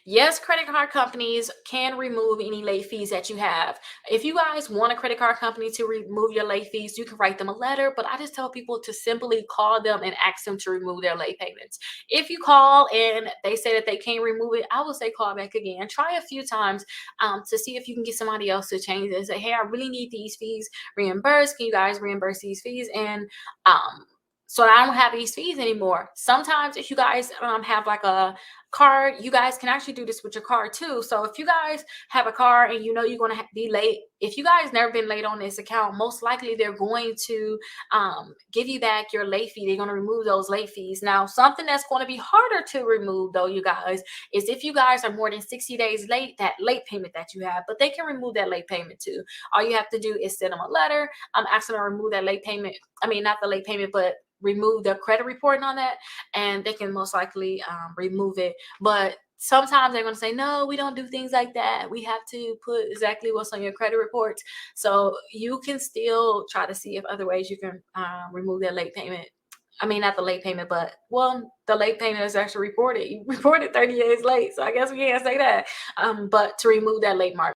Yes, credit card companies can remove any late fees that you have. If you guys want a credit card company to remove your late fees, you can write them a letter, but I just tell people to simply call them and ask them to remove their late payments. If you call and they say that they can't remove it, I would say call back again. Try a few times to see if you can get somebody else to change it and say, hey, I really need these fees reimbursed. Can you guys reimburse these fees? And so I don't have these fees anymore. Sometimes if you guys have like a card, you guys can actually do this with your card too. So if you guys have a card and you know you're going to be late, if you guys never been late on this account, most likely they're going to give you back your late fee. They're going to remove those late fees. Now, something that's going to be harder to remove though, you guys, is if you guys are more than 60 days late, that late payment that you have, but they can remove that late payment too. All you have to do is send them a letter. I'm asking them to remove that late payment. I mean, not the late payment, but remove the credit report on that, and they can most likely remove it. But sometimes they're going to say, no, we don't do things like that. We have to put exactly what's on your credit reports. So you can still try to see if other ways you can remove that late payment. I mean, not the late payment, but well, the late payment is actually reported. You reported 30 days late, so I guess we can't say that. But to remove that late mark.